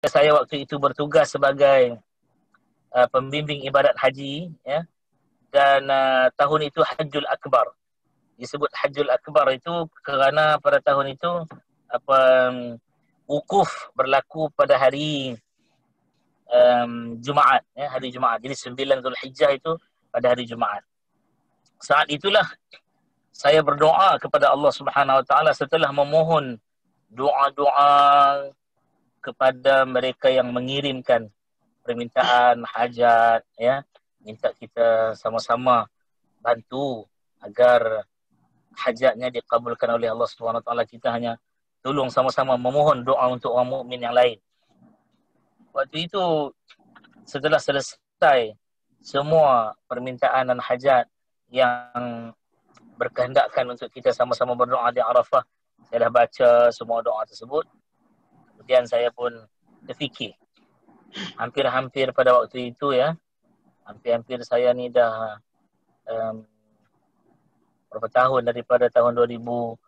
saya waktu itu bertugas sebagai pembimbing ibadat haji, ya. Dan tahun itu Hajjul Akbar. Disebut Hajjul Akbar itu kerana pada tahun itu wukuf berlaku pada hari Jumaat, ya, hari Jumaat. Jadi 9 Zulhijjah itu pada hari Jumaat. Saat itulah saya berdoa kepada Allah Subhanahu Wa Taala setelah memohon doa-doa kepada mereka yang mengirimkan permintaan hajat, ya, minta kita sama-sama bantu agar hajatnya dikabulkan oleh Allah Subhanahu Wa Taala. Kita hanya tolong sama-sama memohon doa untuk orang mukmin yang lain. Waktu itu setelah selesai semua permintaan dan hajat yang berkehendakkan untuk kita sama-sama berdoa di Arafah, saya dah baca semua doa tersebut. Kemudian saya pun terfikir, hampir-hampir pada waktu itu, ya, hampir-hampir saya ni dah berapa tahun, daripada tahun 2010,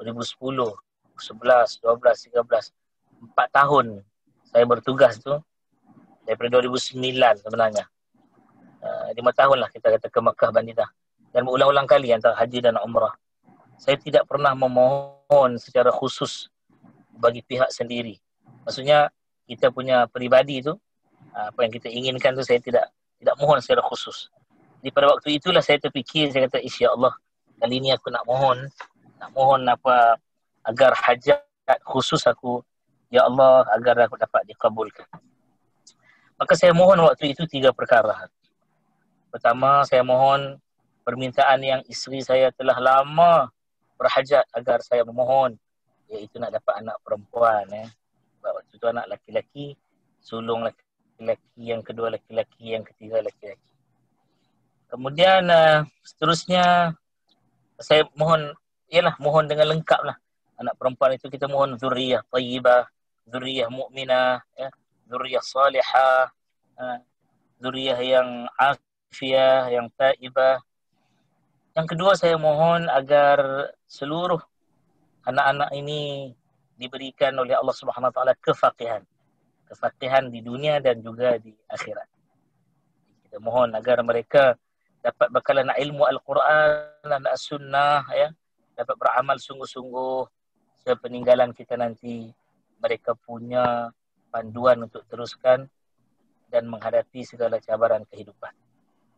11, 12, 13, 4 tahun saya bertugas tu, daripada 2009 sebenarnya. 5 tahun lah kita kata ke Mekah Madinah, dan berulang-ulang kali antara haji dan umrah. Saya tidak pernah memohon secara khusus bagi pihak sendiri. Maksudnya kita punya peribadi tu, apa yang kita inginkan tu, saya tidak mohon secara khusus. Jadi pada waktu itulah saya terfikir, saya kata, insya Allah kali ini aku nak mohon apa, agar hajat khusus aku, ya Allah, agar aku dapat dikabulkan. Maka saya mohon waktu itu 3 perkara. Pertama, saya mohon permintaan yang isteri saya telah lama berhajat agar saya memohon, iaitu nak dapat anak perempuan, ya. Waktu itu anak laki-laki, sulung laki-laki, yang kedua laki-laki, yang ketiga laki-laki. Kemudian seterusnya saya mohon, ialah mohon dengan lengkap lah. Anak perempuan itu kita mohon zuriyah tayyibah, zuriyah mu'minah, ya, zuriyah salihah, zuriyah yang afiyah, yang taibah. Yang kedua, saya mohon agar seluruh anak-anak ini diberikan oleh Allah Subhanahu Wa Taala kefaqihan di dunia dan juga di akhirat. Kita mohon agar mereka dapat bekalan ilmu Al-Quran dan As-Sunnah, ya, dapat beramal sungguh-sungguh sepeninggalan kita nanti. Mereka punya panduan untuk teruskan dan menghadapi segala cabaran kehidupan.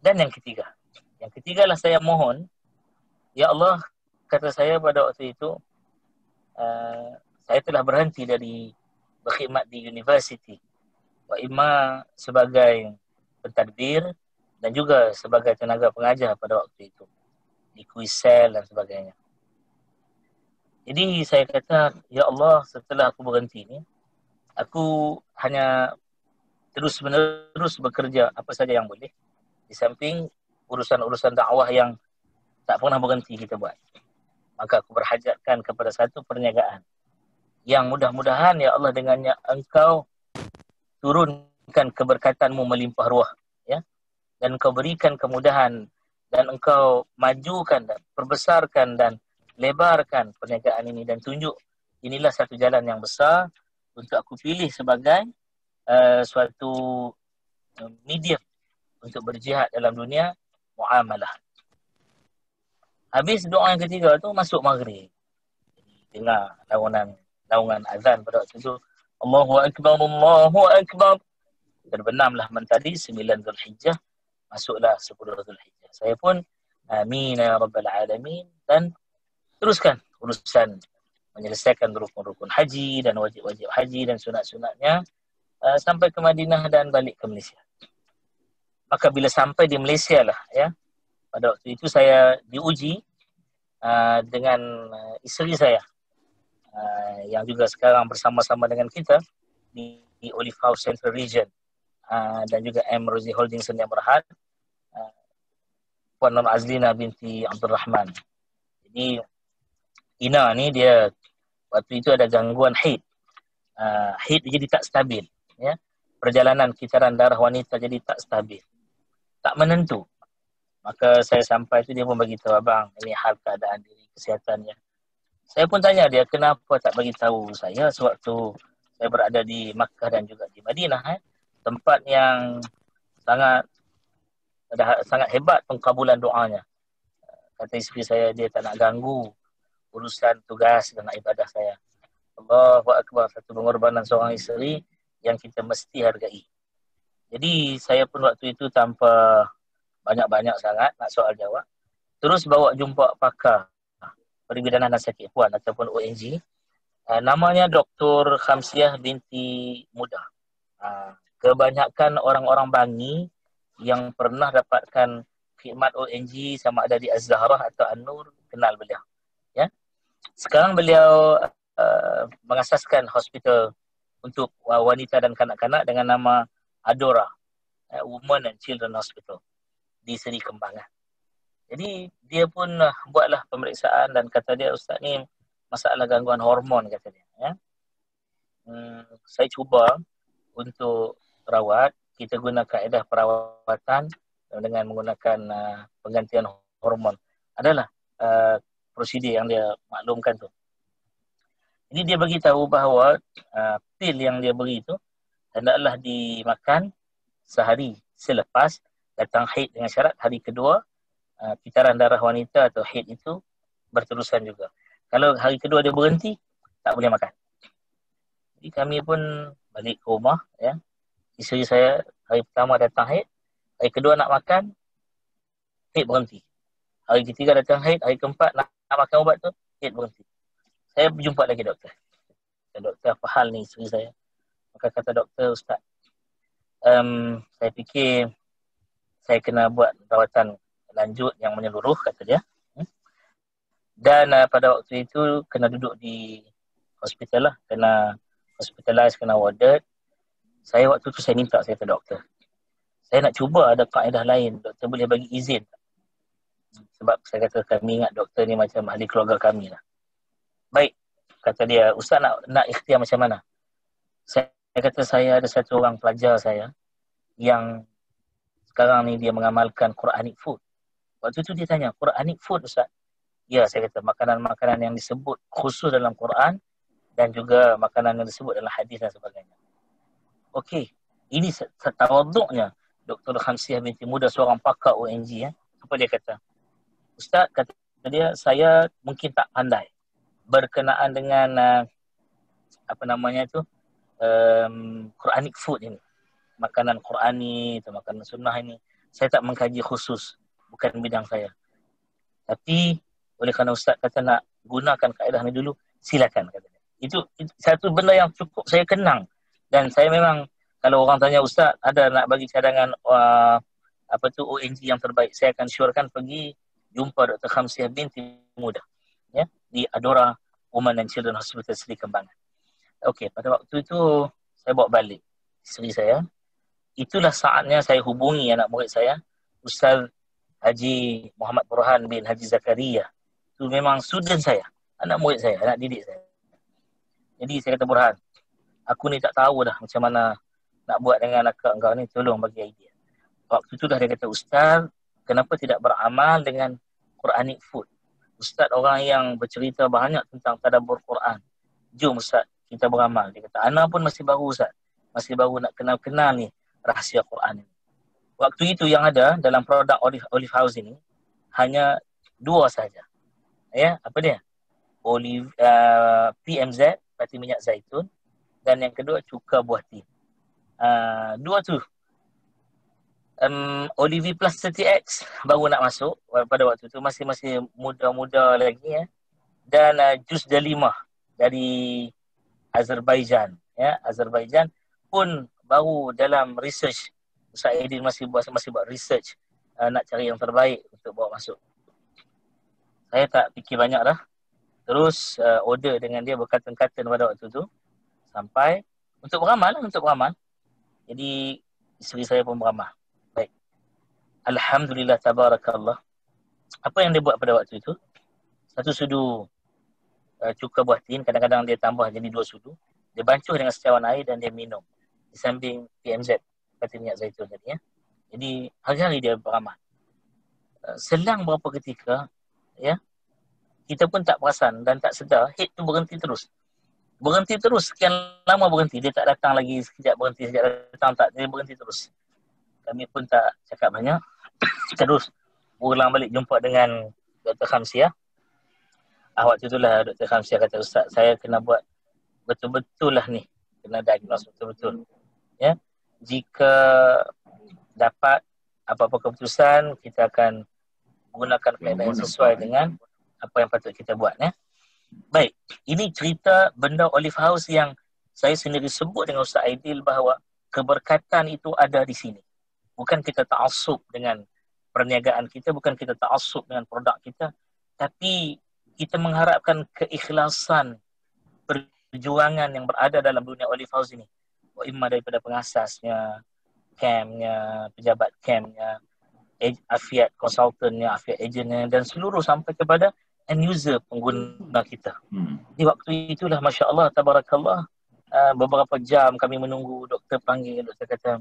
Dan yang ketiga lah saya mohon, ya Allah, kata saya pada waktu itu, saya telah berhenti dari berkhidmat di universiti, wa imma sebagai pentadbir dan juga sebagai tenaga pengajar pada waktu itu di Kuisel dan sebagainya. Jadi saya kata, ya Allah, setelah aku berhenti ni, aku hanya terus-menerus bekerja apa saja yang boleh, di samping urusan-urusan dakwah yang tak pernah berhenti kita buat. Maka aku berhajatkan kepada satu perniagaan yang mudah-mudahan, ya Allah, dengannya Engkau turunkan keberkatanmu melimpah ruah, ya, dan Engkau berikan kemudahan, dan Engkau majukan dan perbesarkan dan lebarkan perniagaan ini, dan tunjuk inilah satu jalan yang besar untuk aku pilih sebagai suatu medium untuk berjihad dalam dunia muamalah. Habis doa yang ketiga tu, masuk maghrib. Dengar naungan azan pada waktu itu, Allahu Akbar, Allahu Akbar. Terbenamlah mentari 9 Zulhijjah, masuklah 10 Zulhijjah. Saya pun amin ya rabbal alamin, dan teruskan urusan menyelesaikan rukun-rukun haji dan wajib-wajib haji dan sunat-sunatnya sampai ke Madinah dan balik ke Malaysia. Maka bila sampai di Malaysia lah, ya, pada waktu itu saya diuji dengan isteri saya yang juga sekarang bersama-sama dengan kita di Olive House Central Region, dan juga M. Rosie Holdings yang berhad, Puan Nur Azlina binti Abdul Rahman. Jadi Ina ni dia waktu itu ada gangguan haid. Haid jadi tak stabil, ya. Perjalanan kisaran darah wanita jadi tak stabil, tak menentu. Maka saya sampai tu dia pun bagi tahu, abang, ini hal keadaan diri kesihatannya. Saya pun tanya dia, kenapa tak bagi tahu saya sewaktu Saya berada di Makkah dan juga di Madinah, tempat yang sangat sangat hebat pengkabulan doanya. Kata isteri saya, dia tak nak ganggu urusan tugas dan ibadah saya. Allahu Akbar, satu pengorbanan seorang isteri yang kita mesti hargai. Jadi saya pun waktu itu tanpa banyak-banyak sangat nak soal jawab, terus bawa jumpa pakar perbidanan dan sakit puan ataupun ONG. Namanya Dr. Khamsiah binti Muda. Kebanyakan orang-orang Bangi yang pernah dapatkan khidmat ONG sama ada di Az-Zahrah atau An-Nur kenal beliau. Ya. Sekarang beliau mengasaskan hospital untuk wanita dan kanak-kanak dengan nama Adora, Women and Children Hospital di Seri Kembangan. Jadi dia pun buatlah pemeriksaan dan kata dia, Ustaz ni masalah gangguan hormon kata dia. Ya. Saya cuba untuk rawat, kita guna kaedah perawatan dengan menggunakan penggantian hormon. Adalah prosedur yang dia maklumkan tu. Jadi dia beritahu bahawa pil yang dia beri itu hendaklah dimakan sehari selepas datang haid, dengan syarat hari kedua pitaran darah wanita atau haid itu berterusan juga. Kalau hari kedua dia berhenti, tak boleh makan. Jadi kami pun balik ke rumah, ya. Isteri saya hari pertama datang haid, hari kedua nak makan, haid berhenti. Hari ketiga datang haid, hari keempat nak makan ubat tu, haid berhenti. Saya berjumpa lagi doktor. Doktor, apa hal ni isteri saya? Maka kata doktor, Ustaz, saya fikir saya kena buat rawatan lanjut yang menyeluruh, kata dia. Dan pada waktu itu kena duduk di hospital lah, kena hospitalized, kena warded. Saya waktu tu saya minta, saya kata doktor, saya nak cuba ada kaedah lain, doktor boleh bagi izin. Sebab saya kata kami ingat doktor ni macam ahli keluarga kami lah. Baik, kata dia, Ustaz nak ikhtiar macam mana? Saya kata saya ada satu orang pelajar saya yang sekarang ni dia mengamalkan Quranic food. Waktu tu dia tanya, Quranic food Ustaz? Ya, saya kata makanan-makanan yang disebut khusus dalam Quran dan juga makanan yang disebut dalam hadis dan sebagainya. Okey, ini tawaduknya Dr. Khamsiah binti Muda, seorang pakar ONG. Apa dia kata? Ustaz, kata dia, saya mungkin tak pandai berkenaan dengan apa namanya tu, Quranic food ini. Makanan Qurani atau makanan sunnah ini. Saya tak mengkaji khusus, bukan bidang saya. Tapi oleh kerana Ustaz kata nak gunakan kaedah ni dulu, silakan, kata dia. Itu satu benda yang cukup saya kenang. Dan saya memang, kalau orang tanya Ustaz ada nak bagi cadangan ONG yang terbaik, saya akan syorkan pergi jumpa Dr. Khamsiah binti Muda, ya, di Adora Women and Children Hospital Seri Kembangan. Okey, pada waktu itu saya bawa balik isteri saya. Itulah saatnya saya hubungi anak murid saya, Ustaz Haji Muhammad Burhan bin Haji Zakaria. Itu memang student saya, anak murid saya, anak didik saya. Jadi saya kata, Burhan, aku ni tak tahu dah macam mana nak buat dengan akak engkau ni, tolong bagi idea. Waktu tu dah dia kata, Ustaz, kenapa tidak beramal dengan Quranic food? Ustaz orang yang bercerita banyak tentang tadabbur Quran. Jom Ustaz, kita beramal. Dia kata, Ana pun masih baru Ustaz. Masih baru nak kenal-kenal ni rahsia Quran ini. Waktu itu yang ada dalam produk Olive House ini hanya 2 saja. Ya, apa dia? PMZ, pati minyak zaitun, dan yang kedua cuka buah tin. 2 tu. Olive Plus 30X baru nak masuk pada waktu tu, masih muda-muda lagi, ya. Dan jus delimah dari Azerbaijan, ya. Azerbaijan pun baru dalam research. Ustaz Aidin masih buat research nak cari yang terbaik untuk bawa masuk. Saya tak fikir banyak dah. Terus order dengan dia berkatan-katan pada waktu tu, sampai untuk beramal. Jadi isteri saya pun beramal. Baik. Alhamdulillah, tabarakallah. Apa yang dia buat pada waktu itu? 1 sudu cuka buah tin, kadang-kadang dia tambah jadi 2 sudu. Dia bancuh dengan secawan air dan dia minum di samping PMZ, pati minyak zaitun tadi, ya. Jadi hari-hari dia beramal. Selang beberapa ketika, ya, kita pun tak perasan dan tak sedar, head tu berhenti terus. Berhenti terus, sekian lama berhenti. Dia tak datang lagi, sekejap berhenti, sekejap datang, tak. Dia berhenti terus. Kami pun tak cakap banyak. Terus ulang balik jumpa dengan Dr. Khamsiah. Waktu itulah Dr. Khamsiah kata, Ustaz, saya kena buat betul-betul lah ni. Kena diagnose betul-betul. Ya. Jika dapat apa-apa keputusan, kita akan menggunakan kaedah yang sesuai dengan apa yang patut kita buat. Ya. Baik, ini cerita benda Olive House yang saya sendiri sebut dengan Ustaz Aidil bahawa keberkatan itu ada di sini. Bukan kita ta'assub dengan perniagaan kita, bukan kita ta'assub dengan produk kita, tapi kita mengharapkan keikhlasan perjuangan yang berada dalam dunia Olive House ini. Imma daripada pengasasnya, camnya, pejabat camnya, afiat konsultannya, afiat agentnya, dan seluruh sampai kepada end user pengguna kita. Di waktu itulah Masya Allah, Tabarakallah, beberapa jam kami menunggu doktor panggil. Doktor kata,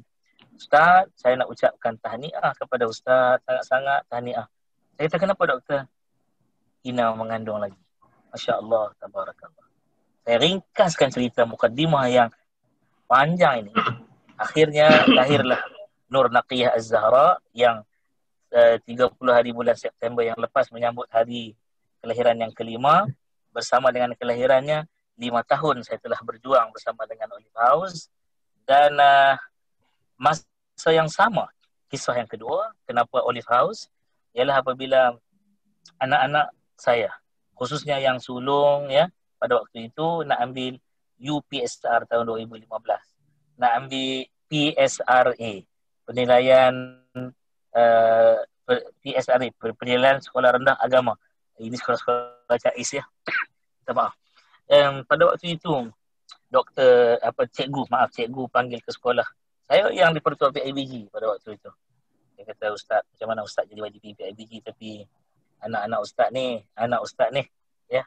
Ustaz, saya nak ucapkan tahniah kepada Ustaz, sangat-sangat tahniah. Saya kata, kenapa doktor? Ina mengandung lagi. Masya Allah, Tabarakallah. Saya ringkaskan cerita mukaddimah yang panjang ini. Akhirnya lahirlah Nur Naqiyah Az-Zahra yang 30 hari bulan September yang lepas menyambut hari kelahiran yang kelima. Bersama dengan kelahirannya, 5 tahun saya telah berjuang bersama dengan Olive House. Dan masa yang sama, kisah yang kedua, kenapa Olive House, ialah apabila anak-anak saya, khususnya yang sulung ya, pada waktu itu nak ambil UPSR tahun 2015. Nak ambil PSRA, penilaian PSRA, penilaian sekolah rendah agama. Ini sekolah-sekolah CAIS ya. Tak maaf. Pada waktu itu cikgu panggil ke sekolah. Saya yang di Pertua PIBG pada waktu itu. Dia kata, Ustaz, macam mana Ustaz jadi YDP PIBG tapi anak ustaz ni ya,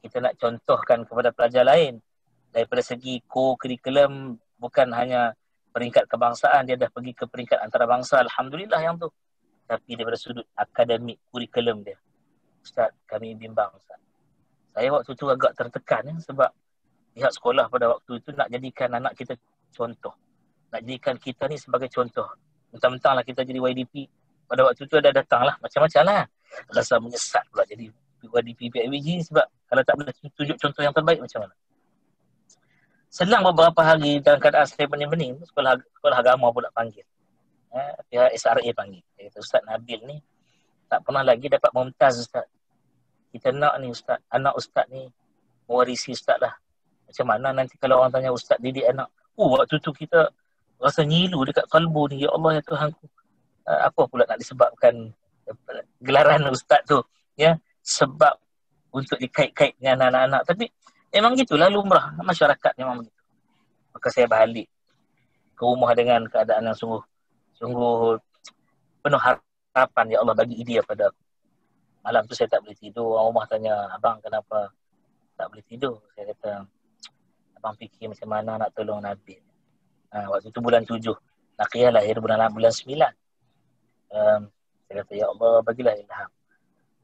kita nak contohkan kepada pelajar lain daripada segi co-curriculum, bukan hanya peringkat kebangsaan, dia dah pergi ke peringkat antarabangsa, alhamdulillah yang tu, tapi daripada sudut akademik kurikulum dia. Ustaz, kami bimbang Ustaz. Saya waktu tu agak tertekan ya, sebab pihak sekolah pada waktu itu nak jadikan anak kita contoh, nak jadikan kita ni sebagai contoh. Mentang-mentanglah kita jadi YDP, pada waktu tu ada datanglah macam-macam lah. Rasa menyesat pula jadi YDP PIBG sebab kalau tak boleh tunjuk contoh yang terbaik macam mana. Selang beberapa hari dalam keadaan saya bening-bening, sekolah agama pula panggil. Pihak SRA panggil. Dia kata, Ustaz Nabil ni tak pernah lagi dapat mumtaz Ustaz. Kita nak ni Ustaz, anak Ustaz ni mewarisi Ustaz lah. Macam mana nanti kalau orang tanya Ustaz didik anak. Waktu tu kita rasa nyilu dekat kalbu ni. Ya Allah ya Tuhanku. Apa pula nak disebabkan gelaran Ustaz tu. Ya, sebab untuk dikait-kait dengan anak-anak. Tapi memang gitulah lumrah. Masyarakat memang begitu. Maka saya balik ke rumah dengan keadaan yang sungguh penuh harapan. Ya Allah bagi idea pada aku. Malam tu saya tak boleh tidur. Orang rumah tanya, abang kenapa tak boleh tidur? Saya kata, abang fikir macam mana nak tolong Nabil. Waktu tu bulan 7. Naqiyah lahir bulan 9. Saya kata, ya Allah bagilah ilham.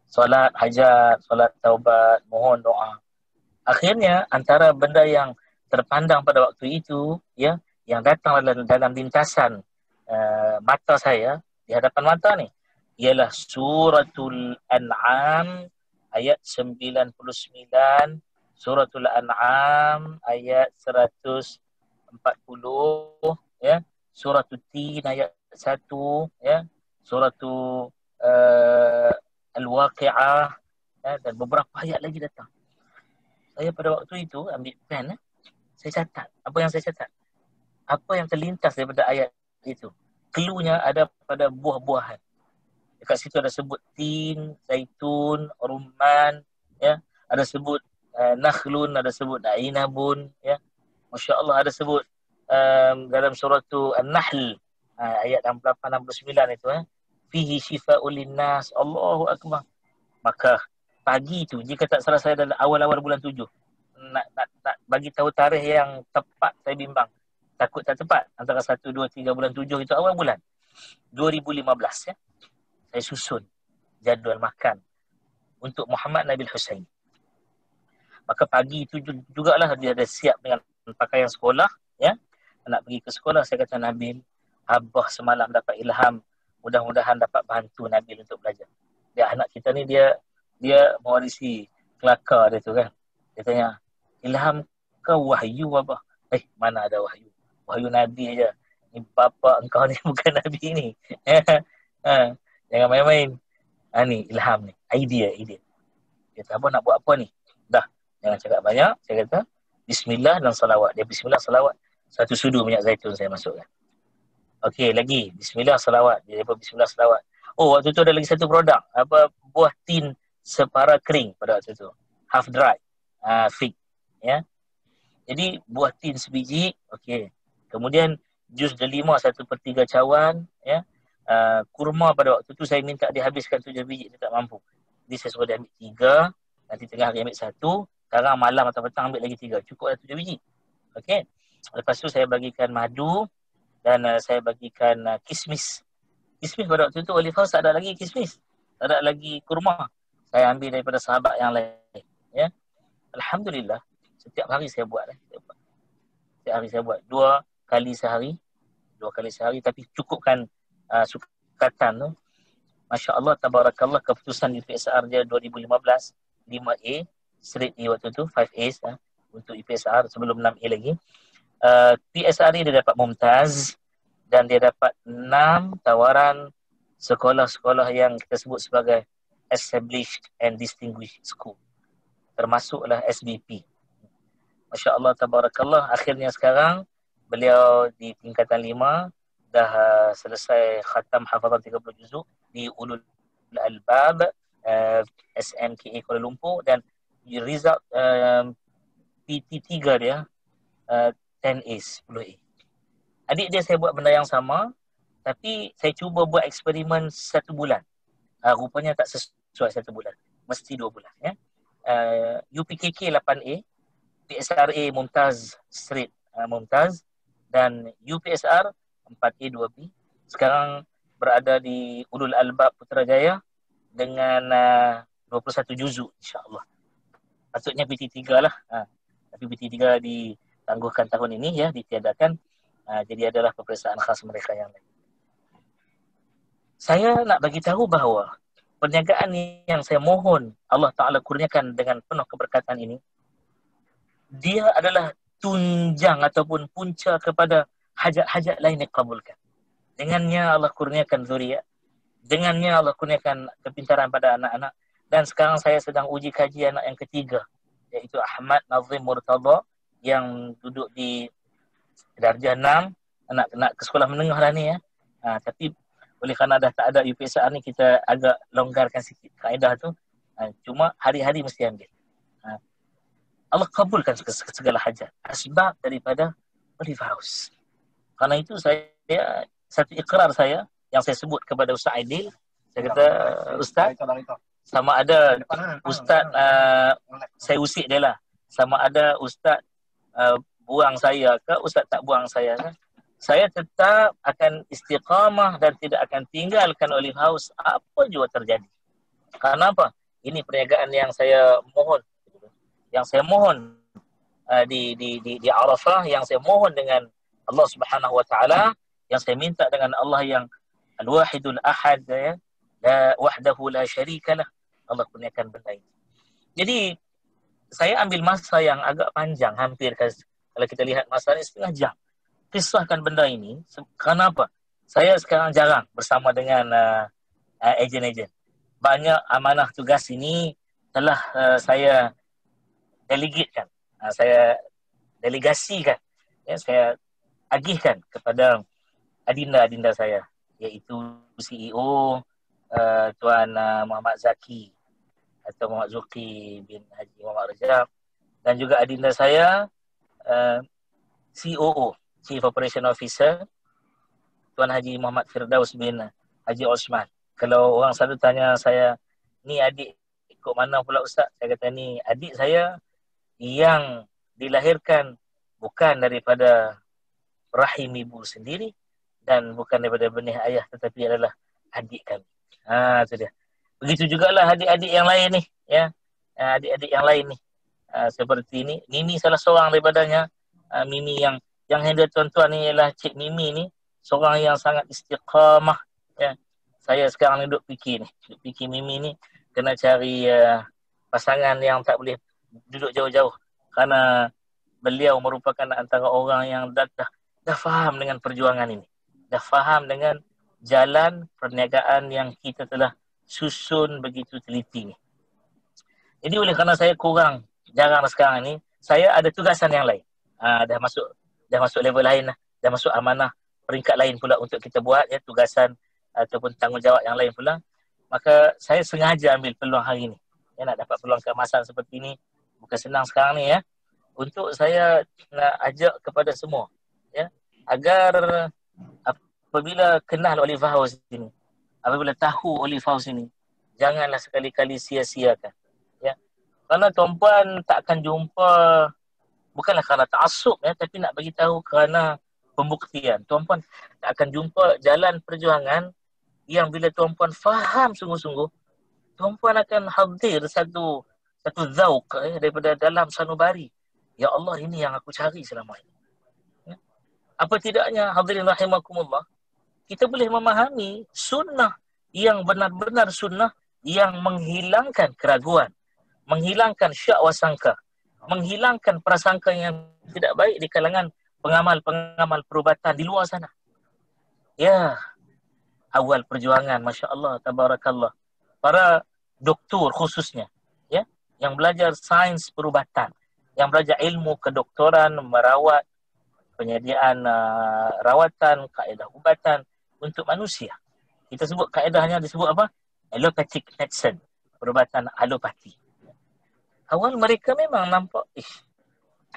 Solat hajat, solat taubat, mohon doa. Akhirnya antara benda yang terpandang pada waktu itu, ya, yang datang dalam lintasan mata saya, di hadapan mata ni, ialah suratul An'am ayat 99, suratul An'am ayat 140, ya, suratul Tin ayat 1, ya, suratul Al-Waqi'ah, ya, dan beberapa ayat lagi datang. Saya pada waktu itu ambil pen, saya catat. Apa yang saya catat? Apa yang terlintas daripada ayat itu? Cluenya ada pada buah-buahan. Dekat situ ada sebut tin, zaitun, rumman, ya, ada sebut nakhlun, ada sebut ainabun, ya. Masya Allah, ada sebut dalam surah tu An-Nahl ayat 68-69 itu, fihi shifa'ul linnas. Allahu akbar. Maka pagi tu, jika tak salah saya dalam awal-awal bulan 7, nak bagi tahu tarikh yang tepat, saya bimbang. Takut tak tepat. Antara 1, 2, 3 bulan 7 itu awal bulan 2015, ya. Saya susun jadual makan untuk Muhammad Nabil Hussein. Maka pagi itu jugalah dia ada siap dengan pakaian sekolah, ya. Nak pergi ke sekolah, saya kata Nabil, Abah semalam dapat ilham, mudah-mudahan dapat bantu Nabil untuk belajar. Dia anak kita ni dia mewarisi kelakar dia tu kan. Dia tanya, ilham ke wahyu Abah? Mana ada wahyu? Wahyu Nabi aja. Ni bapa engkau ni bukan Nabi ni. Jangan main-main. Ni ilham ni. Idea. Dia kata, Abah nak buat apa ni? Dah, jangan cakap banyak. Saya kata, bismillah dan salawat. Dia bismillah, salawat. Satu sudu minyak zaitun saya masukkan. Okey, lagi. Bismillah, salawat. Dia pun bismillah, salawat. Oh, waktu tu ada lagi satu produk. Buah tin separa kering pada waktu tu. Half dry. Fig. Ya. Jadi, buah tin sebiji. Okey. Kemudian, jus delima 1/3 cawan. Ya. Kurma pada waktu tu saya minta dia habiskan 7 biji. Dia tak mampu. Jadi saya suruh dia ambil 3. Nanti tengah hari ambil 1. Sekarang malam atau petang ambil lagi 3. Cukup dah 7 biji. Okey. Lepas tu saya bagikan madu. Dan saya bagikan kismis. Kismis pada waktu tu Olive House tak ada lagi kismis. Tak ada lagi kurma. Saya ambil daripada sahabat yang lain. Ya. Alhamdulillah. Setiap hari saya buat. Setiap hari saya buat. 2 kali sehari. 2 kali sehari. Tapi cukupkan sukatan tu. Masya Allah, tabarakallah, keputusan IPSR dia 2015, 5A, straight A waktu tu, 5As untuk IPSR sebelum 6A lagi. PSR dia dapat Mumtaz dan dia dapat 6 tawaran sekolah-sekolah yang kita sebut sebagai Established and Distinguished School. Termasuklah SBP. Masya Allah, tabarakallah, akhirnya sekarang beliau di tingkatan 5 dah selesai khatam hafazan 30 juzuk di Ulul Albab SMKA Kuala Lumpur dan result PT3 dia 10A, 10A. Adik dia saya buat benda yang sama tapi saya cuba buat eksperimen 1 bulan. Rupanya tak sesuai 1 bulan. Mesti 2 bulan. Ya. UPKK 8A, PSRA Mumtaz Straight Mumtaz dan UPSR 4A 2B. Sekarang berada di Ulul Albab Putrajaya dengan 21 juzuk insya-Allah. Patutnya PT3 lah. Tapi PT3 ditangguhkan tahun ini ya, ditiadakan. Jadi adalah peperiksaan khas mereka yang lain. Saya nak bagi tahu bahawa perniagaan yang saya mohon Allah Ta'ala kurniakan dengan penuh keberkatan ini, dia adalah tunjang ataupun punca kepada hajat-hajat lain dikabulkan. Dengannya Allah kurniakan zuriat. Dengannya Allah kurniakan kepintaran pada anak-anak. Dan sekarang saya sedang uji kaji anak yang ketiga, iaitu Ahmad Nazim Murtada yang duduk di darjah 6, nak ke sekolah menengah lah ni ya. Tapi oleh kerana dah tak ada UPSR ni, kita agak longgarkan sikit kaedah tu. Cuma hari-hari mesti ambil. Allah kabulkan segala hajat. Sebab daripada Olive House. Kerana itu saya, satu ikrar saya yang saya sebut kepada Ustaz Aidil, saya kata, Ustaz, sama ada Ustaz, saya usik dia lah, sama ada Ustaz buang saya ke, Ustaz tak buang saya ke, saya tetap akan istiqamah dan tidak akan tinggalkan Olive House apa jua terjadi. Kenapa? Ini perniagaan yang saya mohon, di Arafah, yang saya mohon dengan Allah Subhanahu Wa Taala, yang saya minta dengan Allah yang Al-Wahidul Ahad, ya, la wahdahu la syarikalah. Allah kurniakan benda ini. Jadi saya ambil masa yang agak panjang, hampir kalau kita lihat masa ini 1/2 jam, kisahkan benda ini. Kenapa? Saya sekarang jarang bersama dengan ejen-ejen. Banyak amanah tugas ini telah saya delegatekan, saya delegasikan, ya, saya agihkan kepada adinda-adinda saya, iaitu CEO Tuan Muhammad Zaki atau Muhammad Zuki bin Haji Muhammad Rajab, dan juga adinda saya COO, Chief Operation Officer, Tuan Haji Muhammad Firdaus bin Haji Osman. Kalau orang selalu tanya saya, ni adik ikut mana pula Ustaz? Saya kata, ni adik saya yang dilahirkan bukan daripada rahim ibu sendiri dan bukan daripada benih ayah, tetapi adalah adik kami. Itu dia. Begitu jugalah adik-adik yang lain ni, ya. Adik-adik yang lain ni. seperti ini. Mimi salah seorang daripadanya. Mimi yang handle tuan-tuan ni ialah Cik Mimi ni, seorang yang sangat istiqamah. Ya. Saya sekarang ni duduk fikir Mimi ni kena cari pasangan yang tak boleh duduk jauh-jauh, kerana beliau merupakan antara orang yang dah faham dengan perjuangan ini, dah faham dengan jalan perniagaan yang kita telah susun begitu teliti ni. Jadi oleh kerana saya jarang sekarang ni, saya ada tugasan yang lain. Dah masuk level lain lah, dah masuk amanah peringkat lain pula untuk kita buat, ya, tugasan ataupun tanggungjawab yang lain pula. Maka saya sengaja ambil peluang hari ni, ya, nak dapat peluang keemasan seperti ni. Bukan senang sekarang ni, ya, untuk saya nak ajak kepada semua, ya, agar apabila kenal Olive House ini, apabila tahu Olive House ini, janganlah sekali-kali sia-siakan, ya. Kerana tuan-puan tak akan jumpa, bukanlah kerana ta'assub, ya, tapi nak bagi tahu kerana pembuktian. Tuan-puan tak akan jumpa jalan perjuangan yang bila tuan-puan faham sungguh-sungguh, tuan-puan akan hadir satu zauq, daripada dalam sanubari. Ya Allah, ini yang aku cari selama ini. Ya. Apa tidaknya, hadirin rahimakumullah, kita boleh memahami sunnah yang benar-benar sunnah yang menghilangkan keraguan, menghilangkan syak wasangka, menghilangkan prasangka yang tidak baik di kalangan pengamal-pengamal perubatan di luar sana. Ya, awal perjuangan, Masya Allah, tabarakallah, para doktor khususnya, ya, yang belajar sains perubatan, yang belajar ilmu kedoktoran, merawat, penyediaan rawatan, kaedah ubatan untuk manusia. Kita sebut kaedahnya, disebut apa? Allopathic medicine, perubatan alopati. Awal mereka memang nampak,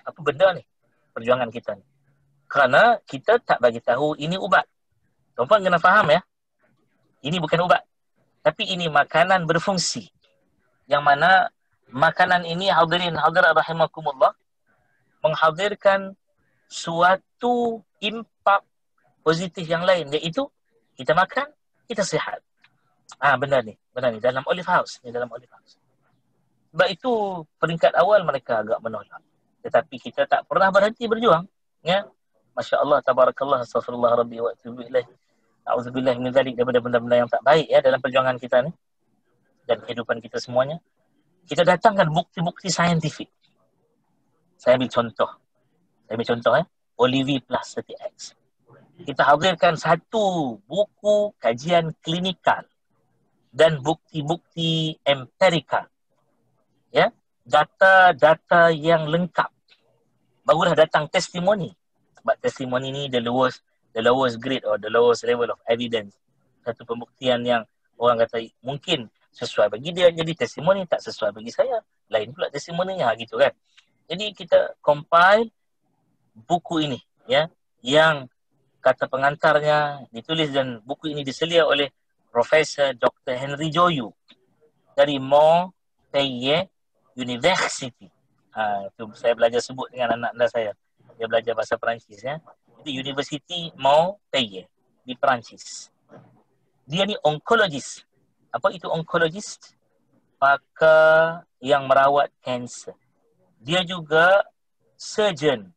apa benda ni, perjuangan kita ni. Kerana kita tak bagi tahu ini ubat. Tuan-puan kena faham, ya. Ini bukan ubat, tapi ini makanan berfungsi. Yang mana makanan ini, hadirin hadirat rahimakumullah, menghadirkan suatu impak positif yang lain, iaitu kita makan, kita sihat. Benar ni dalam Olive House, Sebab itu peringkat awal mereka agak menolak. Tetapi kita tak pernah berhenti berjuang, ya. Masya Allah, tabarakallah, astagfirullah rabbi wa atubu ilaih. A'udzubillah min dzalik, daripada benda-benda yang tak baik, ya, dalam perjuangan kita ni dan kehidupan kita semuanya. Kita datangkan bukti-bukti saintifik. Saya ambil contoh, ya. Olivi Plus 30X. Kita hadirkan satu buku kajian klinikal dan bukti-bukti empirikal, ya, data-data yang lengkap. Barulah datang testimoni. Sebab testimoni ni the lowest grade or the lowest level of evidence. Satu pembuktian yang orang kata mungkin sesuai bagi dia jadi testimoni, tak sesuai bagi saya, lain pula testimoninya, gitu kan. Jadi kita compile buku ini, ya, yang kata pengantarnya ditulis, dan buku ini diselia oleh Profesor Dr. Henry Joyu dari Montpellier University. Itu saya belajar sebut dengan anak-anak saya. Dia belajar bahasa Perancis, ya. Itu University Montpellier di Perancis. Dia ni onkologis. Apa itu onkologis? Pakar yang merawat kanser. Dia juga surgeon,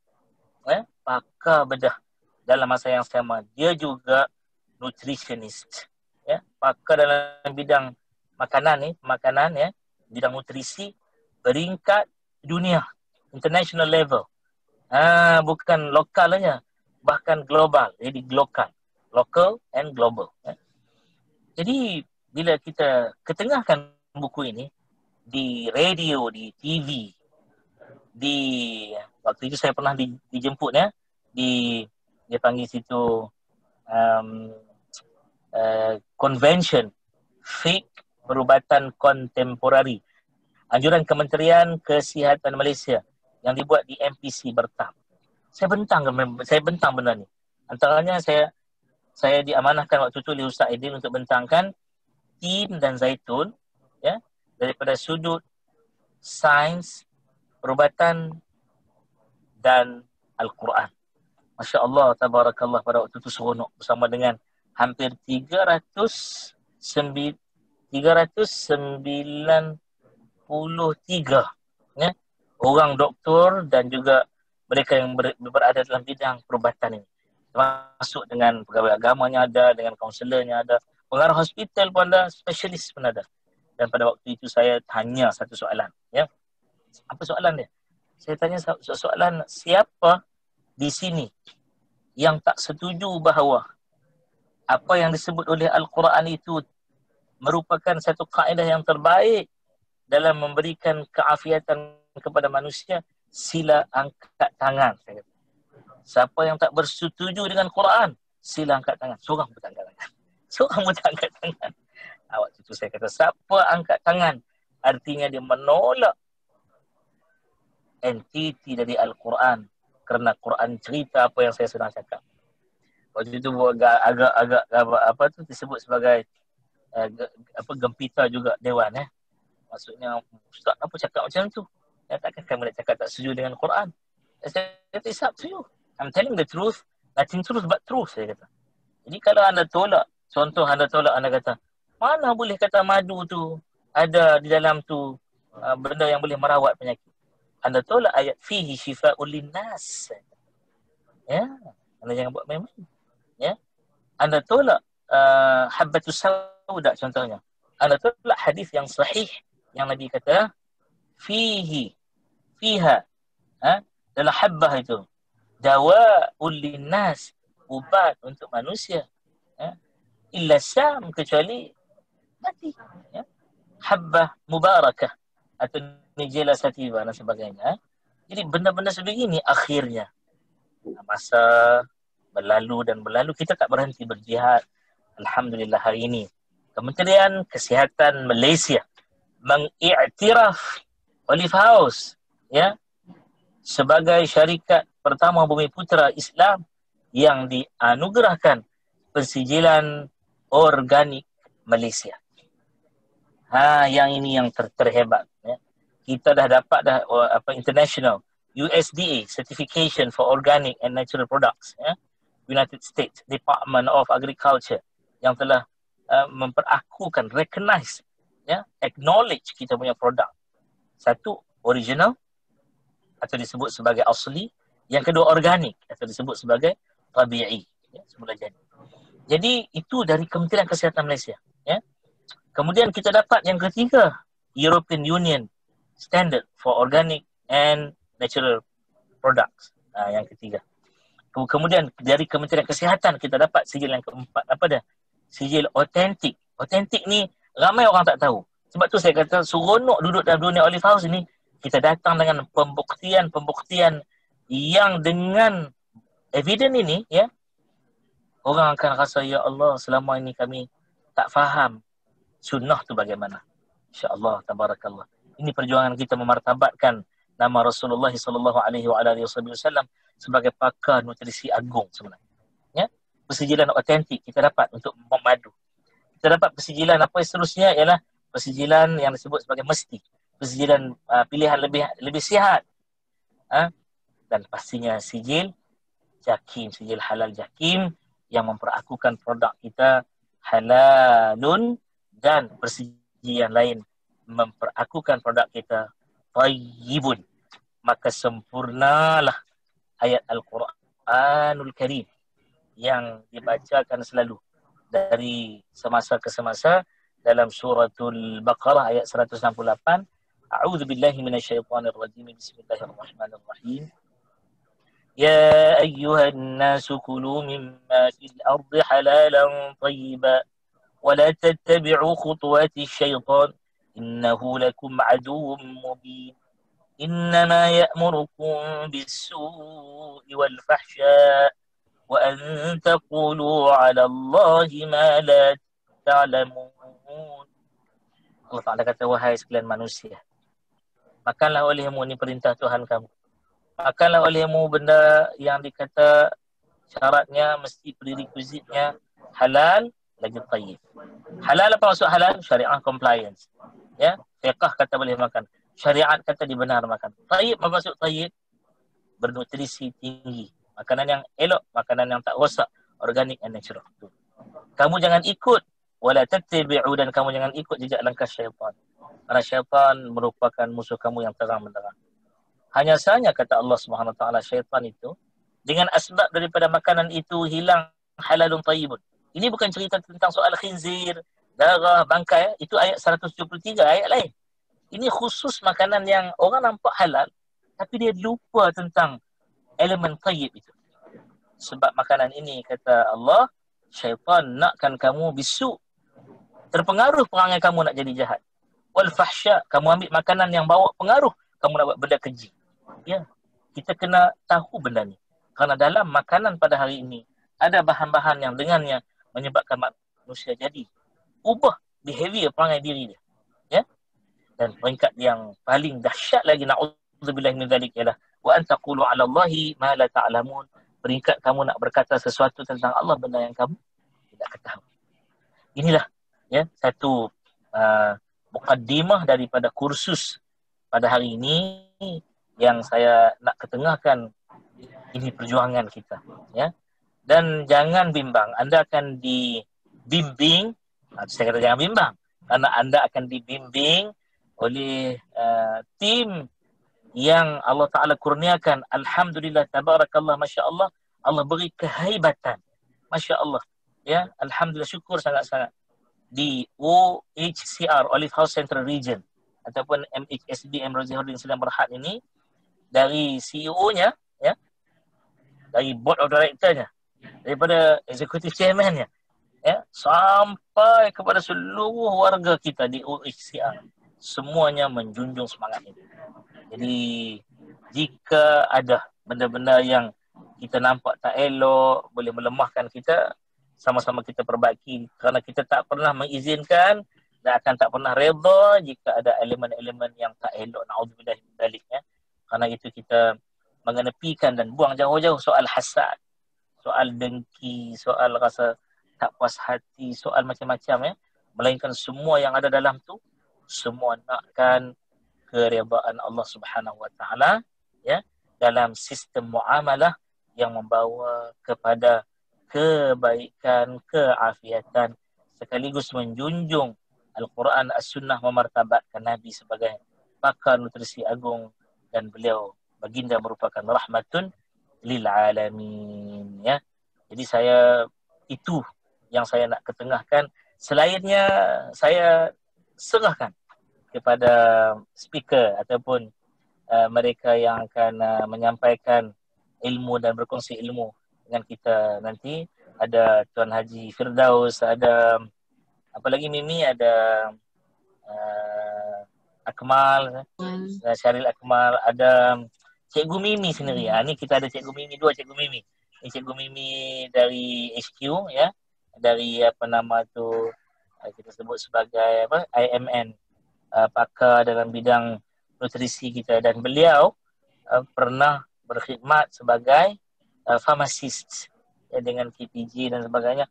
pakar bedah dalam masa yang sama. Dia juga nutritionist, ya, pakar dalam bidang makanan, ya, bidang nutrisi peringkat dunia, international level. Bukan lokal saja, bahkan global. Jadi local and global, ya. Jadi bila kita ketengahkan buku ini di radio, di TV, waktu itu saya pernah dijemput, ya, dia panggil situ convention fake perubatan kontemporari, anjuran Kementerian Kesihatan Malaysia yang dibuat di MPC Bertam. Saya bentang benda ni. Antaranya saya diamanahkan waktu itu oleh Ustaz Aidil untuk bentangkan tin dan zaitun, ya, daripada sudut sains, perubatan dan Al-Quran. Masya Allah, tabarakallah, pada waktu itu seronok bersama dengan hampir 393, ya, orang doktor dan juga mereka yang berada dalam bidang perubatan ini. Termasuk dengan pegawai agamanya ada, dengan kaunselernya ada, pengarah hospital pun ada, spesialis pun ada. Dan pada waktu itu saya tanya satu soalan. Ya. Apa soalan dia? Saya tanya soalan, siapa di sini yang tak setuju bahawa apa yang disebut oleh Al-Quran itu merupakan satu kaedah yang terbaik dalam memberikan keafiatan kepada manusia? Sila angkat tangan. Siapa yang tak bersetuju dengan Quran, sila angkat tangan. Seorang pun tak angkat tangan. Seorang pun tak angkat tangan. Waktu itu saya kata, siapa angkat tangan, artinya dia menolak entiti dari Al-Quran. Kerana Quran cerita apa yang saya sedang cakap. Waktu itu agak apa tu disebut sebagai gempita juga Dewan. Maksudnya, Ustaz apa cakap macam tu? Takkan kamu nak cakap tak setuju dengan Quran? Saya kata, it's up to you. I'm telling the truth. Nothing truth but truth, saya kata. Jadi kalau anda tolak, contoh anda tolak, anda kata, mana boleh kata madu tu ada di dalam tu benda yang boleh merawat penyakit. Anda tolak ayat fihi syifa'ul linnas. Ya, anda jangan buat main-main. Ya. Anda tolak habbatus sauda contohnya. Anda tolak hadis yang sahih yang Nabi kata fiha dalam habbah itu dawa'ul linnas, ubat untuk manusia, illa sam, kecuali mati, habbah mubarakah atau nijela sativa dan sebagainya. Jadi benda-benda sebegini akhirnya masa berlalu dan berlalu, kita tak berhenti berjihad. Alhamdulillah hari ini Kementerian Kesihatan Malaysia mengiktiraf Olive House sebagai syarikat pertama Bumi Putra Islam yang dianugerahkan pensijilan organik Malaysia. Yang ini yang terhebat. Kita dah dapat international USDA certification for organic and natural products. United States Department of Agriculture yang telah memperakukan, recognize, acknowledge kita punya produk. Satu, original atau disebut sebagai asli. Yang kedua, organik atau disebut sebagai tabi'i, semula jadi. Jadi itu dari Kementerian Kesihatan Malaysia. Kemudian kita dapat yang ketiga, European Union Standard for Organic and Natural Products. Yang ketiga. Kemudian dari Kementerian Kesihatan kita dapat sijil yang keempat. Apa dia? Sijil otentik. Otentik ni ramai orang tak tahu. Sebab tu saya kata seronok duduk dalam dunia Olive House ni, kita datang dengan pembuktian yang dengan evidence ini, orang akan rasa, ya Allah, selama ini kami tak faham sunnah tu bagaimana. InsyaAllah, tabarakallah. Ini perjuangan kita memartabatkan nama Rasulullah SAW sebagai pakar nutrisi agung sebenarnya. Persijilan otentik kita dapat untuk memadu. Kita dapat persijilan apa seterusnya ialah persijilan yang disebut sebagai mesti. Persijilan pilihan lebih sihat. Dan pastinya sijil Jakim, sijil halal Jakim yang memperakukan produk kita halalun, dan persijilan lain memperakukan produk kita tayyibun. Maka sempurnalah ayat Al-Quranul Karim yang dibacakan selalu dari semasa ke semasa dalam suratul Baqarah ayat 168. A'udzu billahi minasyaitonir rajim. Bismillahirrahmanirrahim. Ya ayyuhan nasu kulu mimma fil ardi halalan tayyiban wa la tattabi'u khutuwati syaitan innahu lakum aduwwum mubin. Innama ya'murukum bis-su'i wal fahsya' wa an taqulu 'ala Allahi ma la ta'lamun. Allah Ta'ala kata, wahai sekalian manusia, makanlah olehmu, ini perintah Tuhan kamu. Makanlah olehmu benda yang dikata syaratnya, mesti prerequisite-nya halal lagi tayyib. Halal apa maksud halal? Syariah compliance. Fiqh kata boleh makan. Syariat kata dibenar makan. Tayyib apa maksud tayyib? Bernutrisi tinggi. Makanan yang elok, makanan yang tak rosak, organik and natural. Kamu jangan ikut wala tattabi'u, dan kamu jangan ikut jejak langkah syaitan. Kerana syaitan merupakan musuh kamu yang terang-benderang. Hanya sahaja kata Allah Subhanahu Wa Taala, syaitan itu dengan asbab daripada makanan itu hilang halalun tayyibun. Ini bukan cerita tentang soal khinzir, darah, bangkai. Itu ayat 173, ayat lain. Ini khusus makanan yang orang nampak halal, tapi dia lupa tentang elemen tayyib itu. Sebab makanan ini, kata Allah, syaitan nakkan kamu bisu. Terpengaruh perangai kamu nak jadi jahat. Wal fahsya, kamu ambil makanan yang bawa pengaruh, kamu nak buat benda keji. Ya, kita kena tahu benda ni. Kerana dalam makanan pada hari ini, ada bahan-bahan yang dengannya menyebabkan manusia jadi ubah behavior perangai diri dia. Ya. Dan peringkat yang paling dahsyat lagi, na'udzubillah min dzalik, ialah wa an taqulu 'ala Allahi ma la ta'lamun. Peringkat kamu nak berkata sesuatu tentang Allah benda yang kamu tidak ketahui. Inilah ya satu mukaddimah daripada kursus pada hari ini yang saya nak ketengahkan. Ini perjuangan kita, ya. Dan jangan bimbang, anda akan dibimbing. Saya kata jangan bimbang, karena anda akan dibimbing oleh tim yang Allah Ta'ala kurniakan. Alhamdulillah, tabarakallah, Masya Allah. Allah beri kehaibatan, Masya Allah, ya. Alhamdulillah, syukur sangat-sangat. Di OHCR, Olive House Central Region, ataupun MHSD M. Razihuddin Sedang Berhad ini, dari CEO-nya, ya, dari board of director-nya, daripada executive chairman-nya, ya, sampai kepada seluruh warga kita di OHCR, semuanya menjunjung semangat ini. Jadi jika ada benda-benda yang kita nampak tak elok, boleh melemahkan kita, sama-sama kita perbaiki, kerana kita tak pernah mengizinkan dan akan tak pernah redha jika ada elemen-elemen yang tak elok, na'udzubillah min dzalik, ya. Kerana itu kita mengenepikan dan buang jauh-jauh soal hasad, soal dengki, soal rasa tak puas hati, soal macam-macam, ya. Melainkan semua yang ada dalam tu, semua nakkan keredaan Allah Subhanahu Wa Taala, ya, dalam sistem muamalah yang membawa kepada kebaikan, keafiatan, sekaligus menjunjung Al-Quran, As-Sunnah, memartabatkan Nabi sebagai pakar nutrisi agung, dan beliau baginda merupakan rahmatun lil alamin, ya. Jadi itu yang saya nak ketengahkan. Selainnya saya serahkan kepada speaker ataupun mereka yang akan menyampaikan ilmu dan berkongsi ilmu dengan kita nanti. Ada Tuan Haji Firdaus, ada apa lagi Mimi, ada Akmal, Syaril Akmal, ada Cikgu Mimi sendiri. Ni kita ada Cikgu Mimi, dua Cikgu Mimi. Ini Cikgu Mimi dari HQ, ya, dari apa nama tu, kita sebut sebagai apa, IMN, pakar dalam bidang nutrisi kita, dan beliau pernah berkhidmat sebagai pharmacist, ya, dengan KPG dan sebagainya.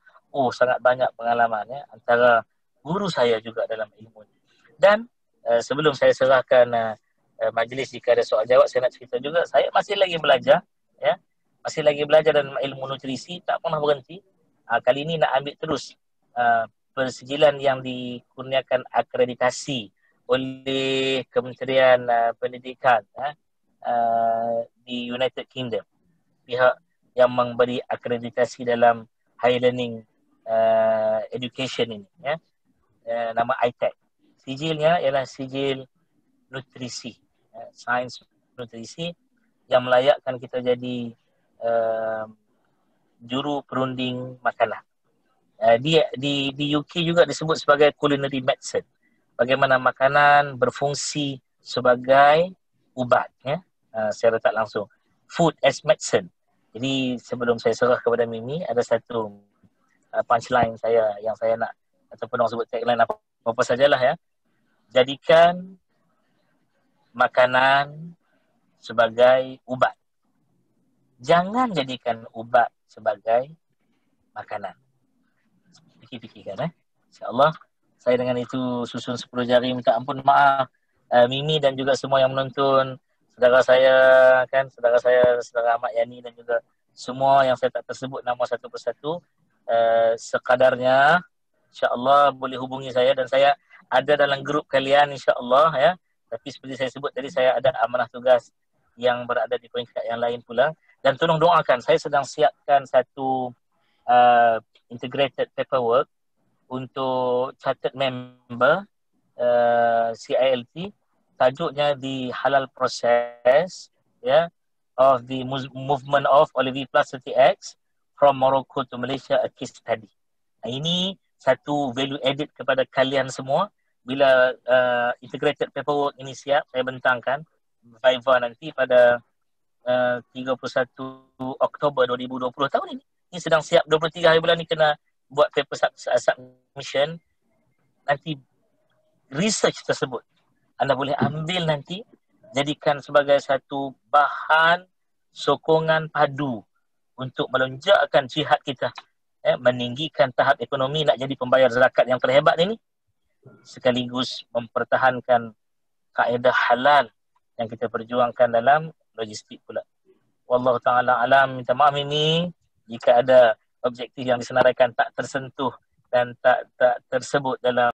Sangat banyak pengalaman, ya, antara guru saya juga dalam ilmu. Dan sebelum saya serahkan majlis, jika ada soal jawab, saya nak cerita juga, saya masih lagi belajar, ya. Masih lagi belajar dalam ilmu nutrisi, tak pernah berhenti. Kali ini nak ambil terus persijilan yang dikurniakan akreditasi oleh Kementerian Pendidikan di United Kingdom. Pihak yang memberi akreditasi dalam high learning education ini, ya. Nama ITEC. Sijilnya ialah sijil nutrisi, sains nutrisi, yang melayakkan kita jadi juru perunding makanan. Di UK juga disebut sebagai culinary medicine. Bagaimana makanan berfungsi sebagai ubat, ya, secara tak langsung. Food as medicine. Jadi sebelum saya serah kepada Mimi, ada satu punchline saya yang saya nak, ataupun orang sebut tagline, apa sajalah, ya. Jadikan makanan sebagai ubat. Jangan jadikan ubat sebagai makanan. Fikir-fikirkan, InsyaAllah. Saya dengan itu susun 10 jari minta ampun maaf Mimi dan juga semua yang menonton, saudara saya, saudara Ahmad Yani, dan juga semua yang saya tak tersebut nama satu persatu. Sekadarnya, insyaAllah boleh hubungi saya, dan saya ada dalam grup kalian, insyaAllah, ya. Tapi seperti saya sebut tadi, saya ada amanah tugas yang berada di peringkat yang lain pula. Dan tolong doakan, saya sedang siapkan satu integrated paperwork untuk chartered member CILT, tajuknya the halal process, ya, of the movement of Olive Plus 30X from Morocco to Malaysia, a case study. Ini satu value added kepada kalian semua. Bila integrated paperwork ini siap, saya bentangkan Viva nanti pada 31 Oktober 2020 tahun ini. Ini sedang siap, 23 hari bulan ni kena buat paper submission. Nanti research tersebut anda boleh ambil nanti, jadikan sebagai satu bahan sokongan padu untuk melonjakkan jihad kita, meninggikan tahap ekonomi nak jadi pembayar zakat yang terhebat ini, sekaligus mempertahankan kaedah halal yang kita perjuangkan dalam logistik pula. Wallahu ta'ala alam. Minta maaf ini jika ada objektif yang disenaraikan tak tersentuh dan tak tersebut dalam